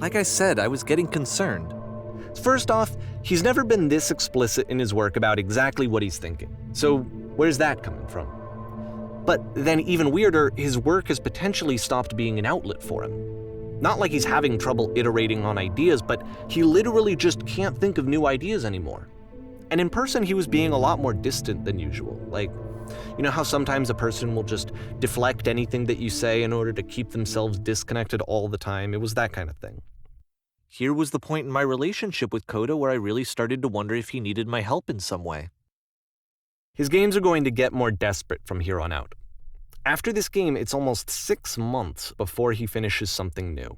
Like I said, I was getting concerned. First off, he's never been this explicit in his work about exactly what he's thinking. So where's that coming from? But then even weirder, his work has potentially stopped being an outlet for him. Not like he's having trouble iterating on ideas, but he literally just can't think of new ideas anymore. And in person, he was being a lot more distant than usual. Like, you know how sometimes a person will just deflect anything that you say in order to keep themselves disconnected all the time? It was that kind of thing. Here was the point in my relationship with Coda where I really started to wonder if he needed my help in some way. His games are going to get more desperate from here on out. After this game, it's almost 6 months before he finishes something new.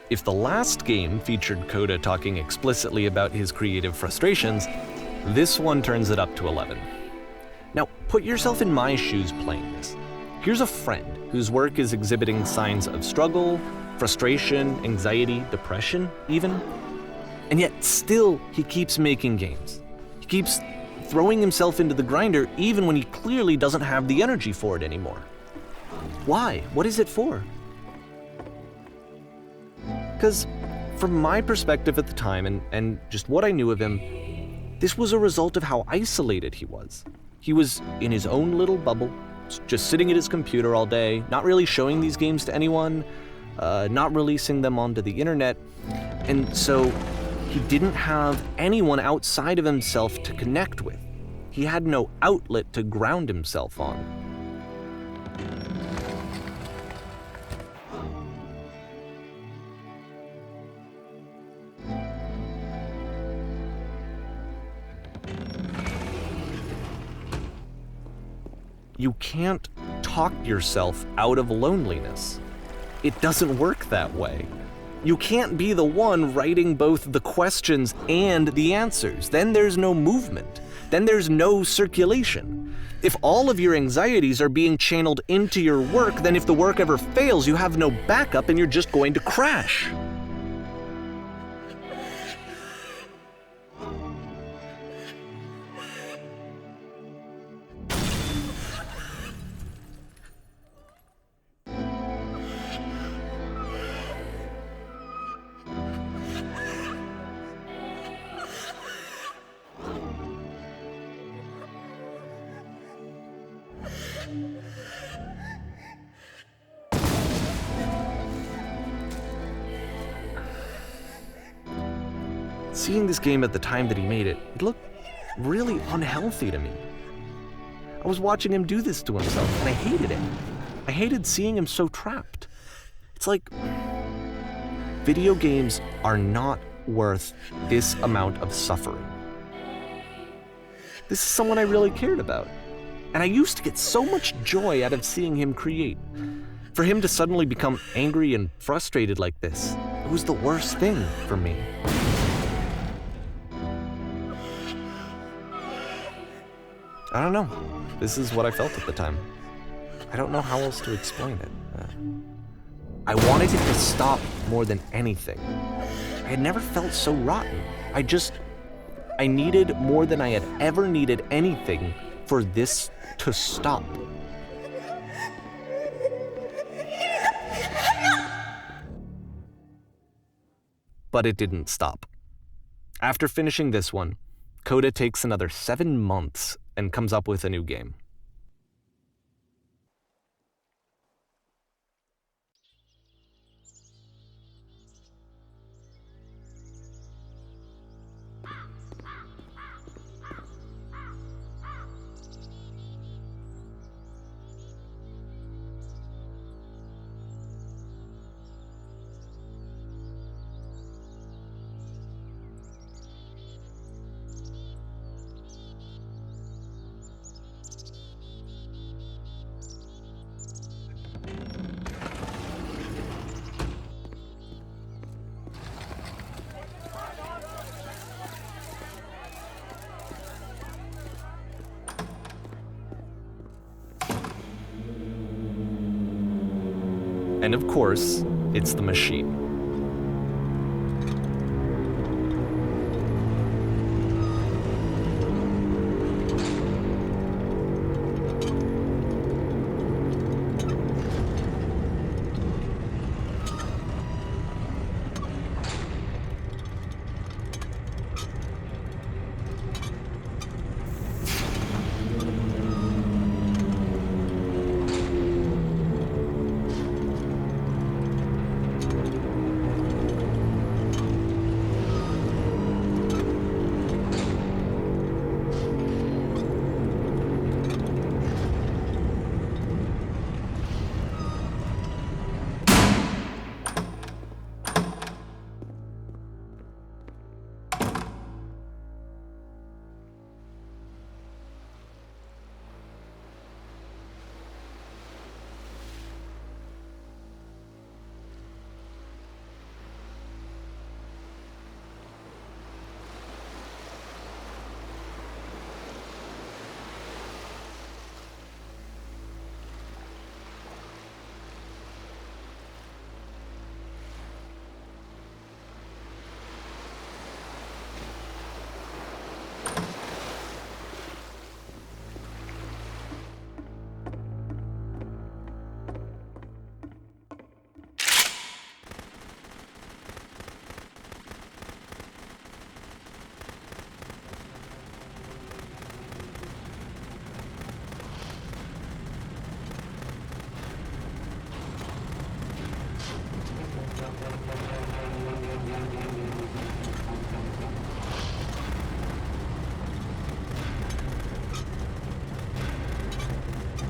If the last game featured Coda talking explicitly about his creative frustrations, this one turns it up to 11. Now, put yourself in my shoes playing this. Here's a friend whose work is exhibiting signs of struggle, frustration, anxiety, depression, even. And yet still, he keeps making games. He keeps throwing himself into the grinder even when he clearly doesn't have the energy for it anymore. Why? What is it for? Because from my perspective at the time and just what I knew of him, this was a result of how isolated he was. He was in his own little bubble, just sitting at his computer all day, not really showing these games to anyone, not releasing them onto the internet, and so he didn't have anyone outside of himself to connect with. He had no outlet to ground himself on. You can't talk yourself out of loneliness. It doesn't work that way. You can't be the one writing both the questions and the answers. Then there's no movement. Then there's no circulation. If all of your anxieties are being channeled into your work, then if the work ever fails, you have no backup and you're just going to crash. Seeing this game at the time that he made it, it looked really unhealthy to me. I was watching him do this to himself, and I hated it. I hated seeing him so trapped. It's like, video games are not worth this amount of suffering. This is someone I really cared about, and I used to get so much joy out of seeing him create. For him to suddenly become angry and frustrated like this, it was the worst thing for me. I don't know. This is what I felt at the time. I don't know how else to explain it. I wanted it to stop more than anything. I had never felt so rotten. I needed more than I had ever needed anything for this to stop. But it didn't stop. After finishing this one, Coda takes another 7 months and comes up with a new game. And of course, it's the machine.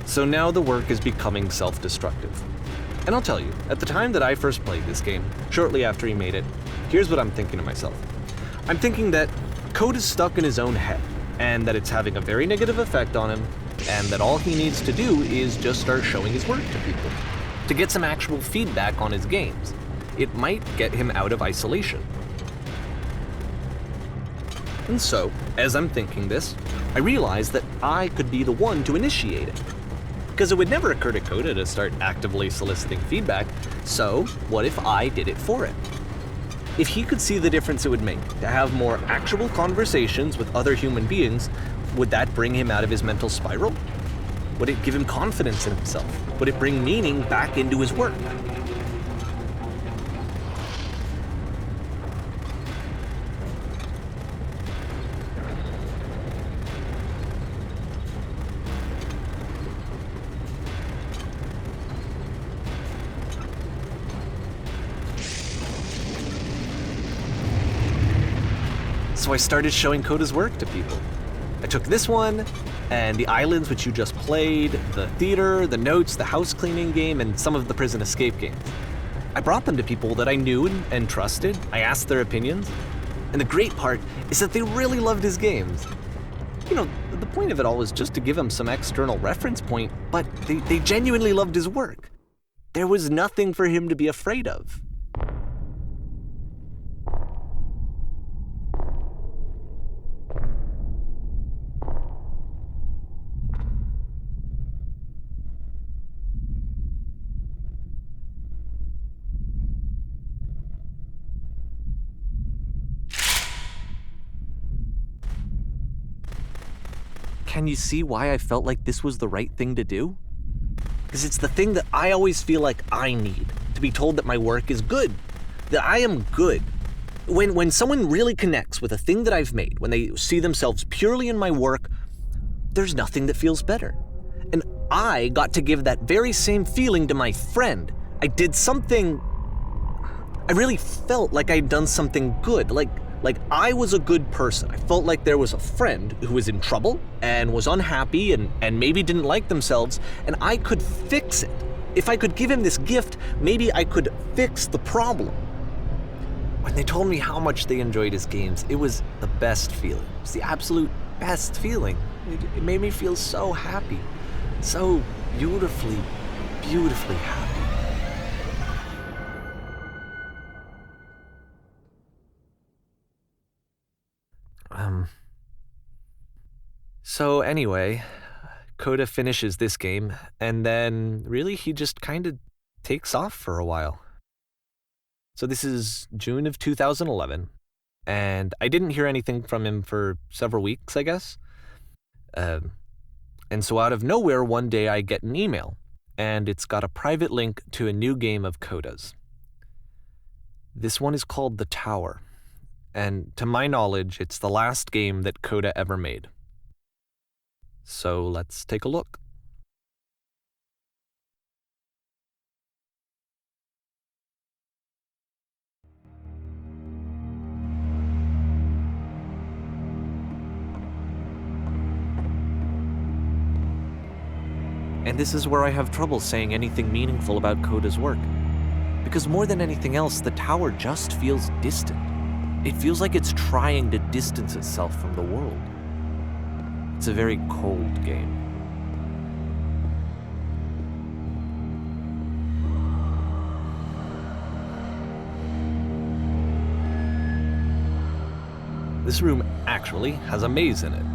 So now the work is becoming self-destructive. And I'll tell you, at the time that I first played this game, shortly after he made it, here's what I'm thinking to myself. I'm thinking that code is stuck in his own head, and that it's having a very negative effect on him, and that all he needs to do is just start showing his work to people, to get some actual feedback on his games. It might get him out of isolation. And so, as I'm thinking this, I realize that I could be the one to initiate it. Because it would never occur to Coda to start actively soliciting feedback, so what if I did it for him? If he could see the difference it would make to have more actual conversations with other human beings, would that bring him out of his mental spiral? Would it give him confidence in himself? Would it bring meaning back into his work? So I started showing Coda's work to people. I took this one, and the islands which you just played, the theater, the notes, the house cleaning game, and some of the prison escape games. I brought them to people that I knew and trusted. I asked their opinions. And the great part is that they really loved his games. You know, the point of it all was just to give him some external reference point, but they genuinely loved his work. There was nothing for him to be afraid of. Can you see why I felt like this was the right thing to do? Because it's the thing that I always feel like I need, to be told that my work is good, that I am good. When someone really connects with a thing that I've made, when they see themselves purely in my work, there's nothing that feels better. And I got to give that very same feeling to my friend. I did something... I really felt like I'd done something good, like I was a good person. I felt like there was a friend who was in trouble and was unhappy and maybe didn't like themselves, and I could fix it. If I could give him this gift, maybe I could fix the problem. When they told me how much they enjoyed his games, it was the best feeling. It was the absolute best feeling. It made me feel so happy, so beautifully, beautifully happy. So anyway, Coda finishes this game, and then really he just kind of takes off for a while. So this is June of 2011, and I didn't hear anything from him for several weeks, I guess. And so out of nowhere, one day I get an email, and it's got a private link to a new game of Coda's. This one is called The Tower, and to my knowledge, it's the last game that Coda ever made. So let's take a look. And this is where I have trouble saying anything meaningful about Coda's work. Because more than anything else, The Tower just feels distant. It feels like it's trying to distance itself from the world. It's a very cold game. This room actually has a maze in it.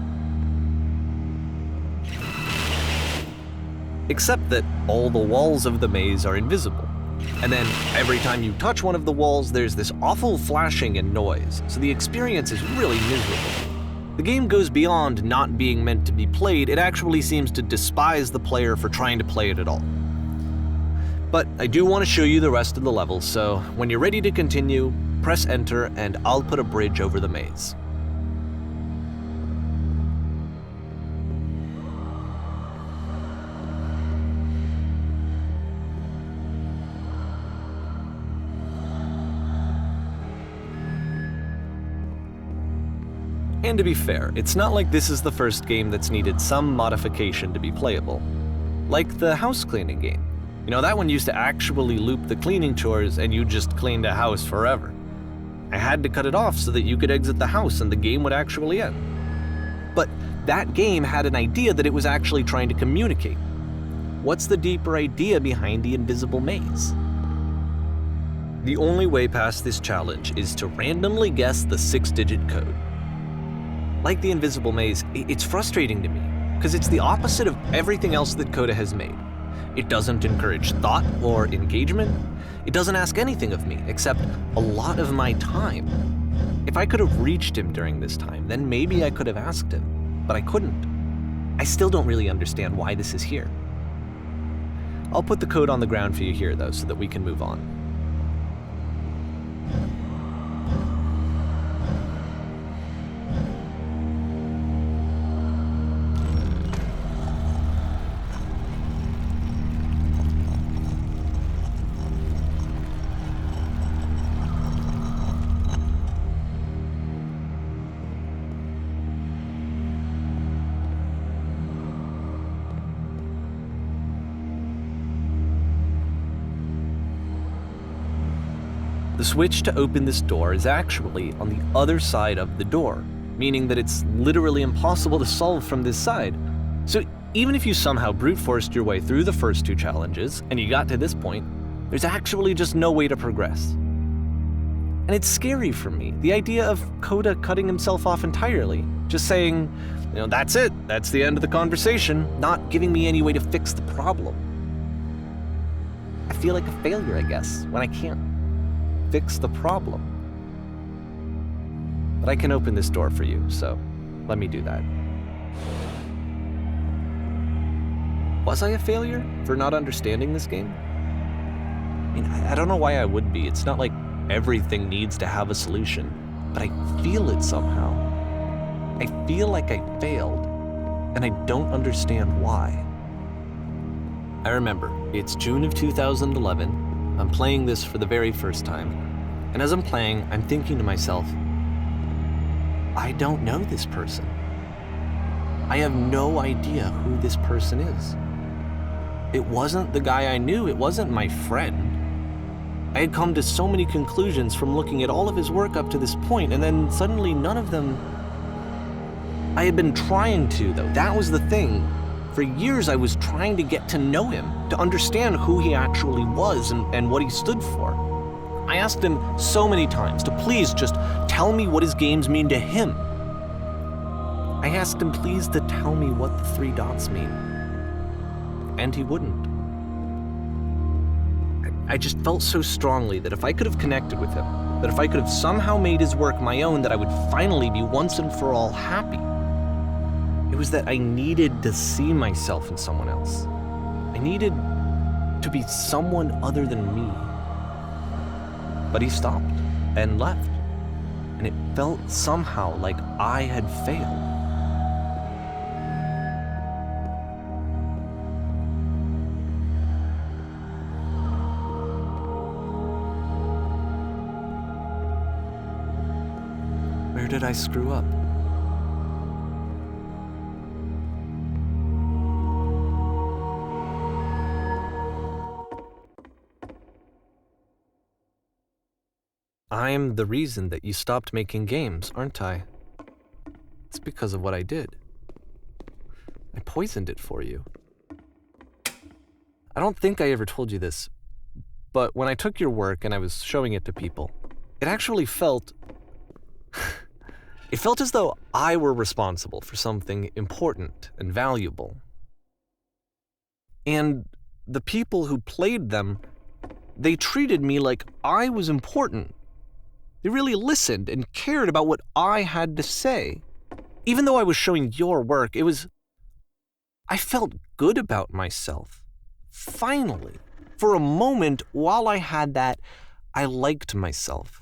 Except that all the walls of the maze are invisible. And then every time you touch one of the walls, there's this awful flashing and noise, so the experience is really miserable. The game goes beyond not being meant to be played, it actually seems to despise the player for trying to play it at all. But I do want to show you the rest of the levels, so when you're ready to continue, press enter and I'll put a bridge over the maze. And to be fair, it's not like this is the first game that's needed some modification to be playable. Like the house cleaning game. You know, that one used to actually loop the cleaning chores and you just cleaned a house forever. I had to cut it off so that you could exit the house and the game would actually end. But that game had an idea that it was actually trying to communicate. What's the deeper idea behind the invisible maze? The only way past this challenge is to randomly guess the 6-digit code. Like the invisible maze, it's frustrating to me, because it's the opposite of everything else that Coda has made. It doesn't encourage thought or engagement. It doesn't ask anything of me, except a lot of my time. If I could have reached him during this time, then maybe I could have asked him, but I couldn't. I still don't really understand why this is here. I'll put the code on the ground for you here, though, so that we can move on. The switch to open this door is actually on the other side of the door, meaning that it's literally impossible to solve from this side. So even if you somehow brute forced your way through the first 2 challenges and you got to this point, there's actually just no way to progress. And it's scary for me, the idea of Coda cutting himself off entirely, just saying, you know, that's it, that's the end of the conversation, not giving me any way to fix the problem. I feel like a failure, I guess, when I can't fix the problem. But I can open this door for you, so let me do that. Was I a failure for not understanding this game? I mean, I don't know why I would be. It's not like everything needs to have a solution, but I feel it somehow. I feel like I failed. and I don't understand why. I remember, it's June of 2011. I'm playing this for the very first time, and as I'm playing, I'm thinking to myself, I don't know this person. I have no idea who this person is. It wasn't the guy I knew, it wasn't my friend. I had come to so many conclusions from looking at all of his work up to this point, and then suddenly none of them... I had been trying to, though. That was the thing. For years I was trying to get to know him, to understand who he actually was and what he stood for. I asked him so many times to please just tell me what his games mean to him. I asked him please to tell me what the 3 dots mean. And he wouldn't. I just felt so strongly that if I could have connected with him, that if I could have somehow made his work my own, that I would finally be once and for all happy. It was that I needed to see myself in someone else. I needed to be someone other than me. But he stopped and left, and it felt somehow like I had failed. Where did I screw up? I'm the reason that you stopped making games, aren't I? It's because of what I did. I poisoned it for you. I don't think I ever told you this, but when I took your work and I was showing it to people, it actually felt... It felt as though I were responsible for something important and valuable. And the people who played them, they treated me like I was important. They really listened and cared about what I had to say. Even though I was showing your work, I felt good about myself. Finally, for a moment while I had that, I liked myself.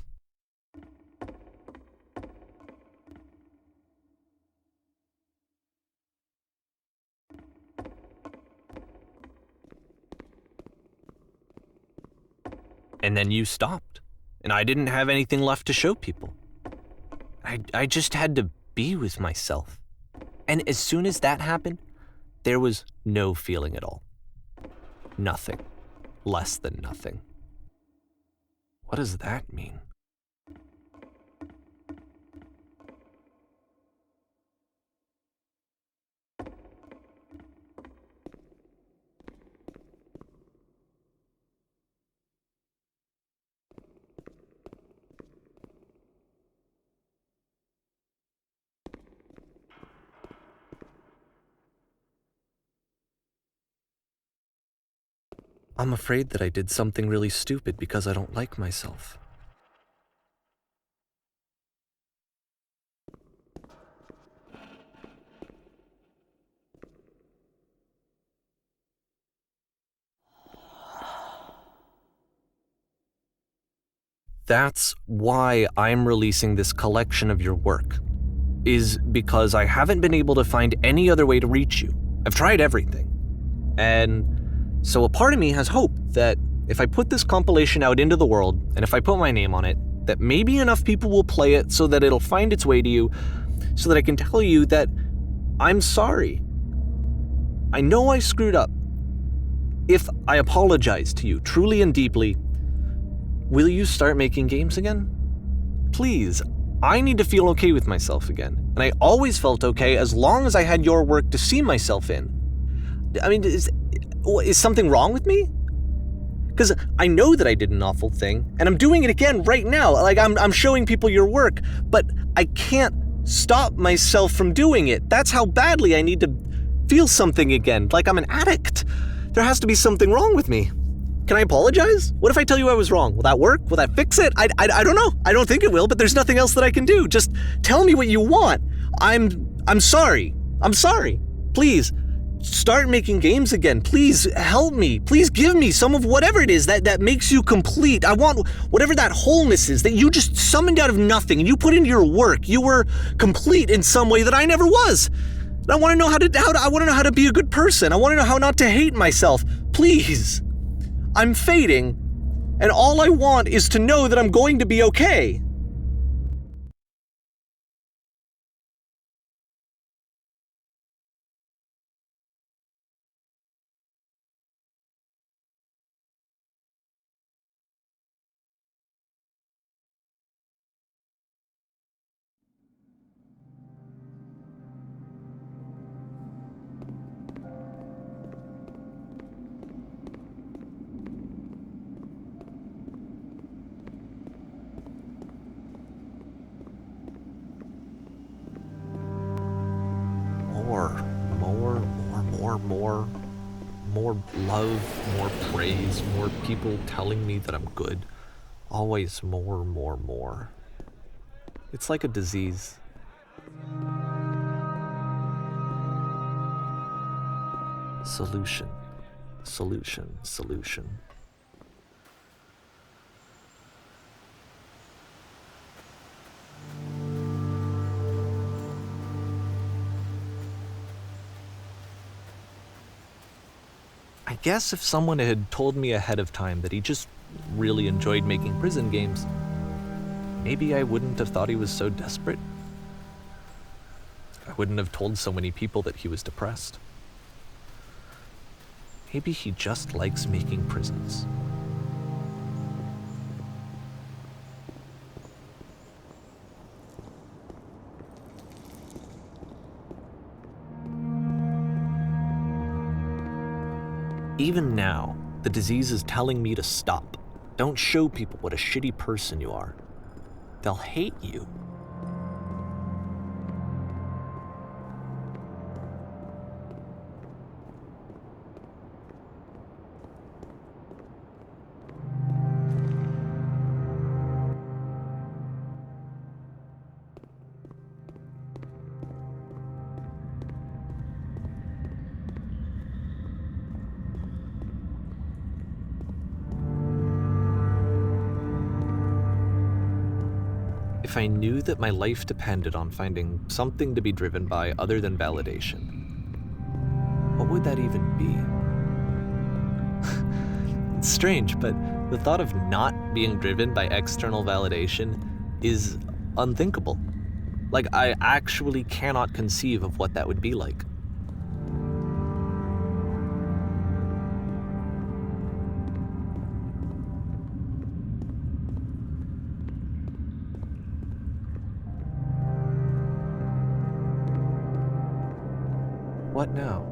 And then you stopped, and I didn't have anything left to show people. I just had to be with myself. And as soon as that happened, there was no feeling at all. Nothing. Less than nothing. What does that mean? I'm afraid that I did something really stupid because I don't like myself. That's why I'm releasing this collection of your work, is because I haven't been able to find any other way to reach you. I've tried everything. And so a part of me has hope that if I put this compilation out into the world, and if I put my name on it, that maybe enough people will play it so that it'll find its way to you, so that I can tell you that I'm sorry. I know I screwed up. If I apologize to you truly and deeply, will you start making games again? Please, I need to feel okay with myself again. And I always felt okay as long as I had your work to see myself in. I mean, is something wrong with me? Because I know that I did an awful thing, and I'm doing it again right now. Like, I'm showing people your work, but I can't stop myself from doing it. That's how badly I need to feel something again, like I'm an addict. There has to be something wrong with me. Can I apologize? What if I tell you I was wrong? Will that work? Will that fix it? I don't know. I don't think it will, but there's nothing else that I can do. Just tell me what you want. I'm sorry. I'm sorry. Please, start making games again. Please help me. Please give me some of whatever it is that makes you complete. I want whatever that wholeness is that you just summoned out of nothing and you put into your work. You were complete in some way that I never was. I want to know I want to know how to be a good person. I want to know how not to hate myself. Please. I'm fading, and all I want is to know that I'm going to be okay. More love, more praise, more people telling me that I'm good. Always more. It's like a disease. Solution. I guess if someone had told me ahead of time that he just really enjoyed making prison games, maybe I wouldn't have thought he was so desperate. I wouldn't have told so many people that he was depressed. Maybe he just likes making prisons. Even now, the disease is telling me to stop. Don't show people what a shitty person you are. They'll hate you. If I knew that my life depended on finding something to be driven by other than validation, what would that even be? It's strange, but the thought of not being driven by external validation is unthinkable. Like, I actually cannot conceive of what that would be like. What now?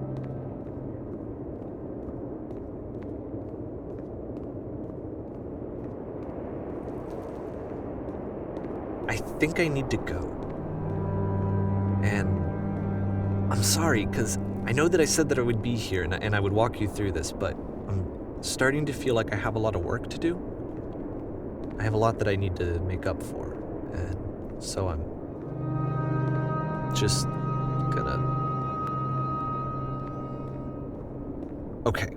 I think I need to go. And I'm sorry, because I know that I said that I would be here and I would walk you through this, but I'm starting to feel like I have a lot of work to do. I have a lot that I need to make up for, and so I'm just gonna... Okay.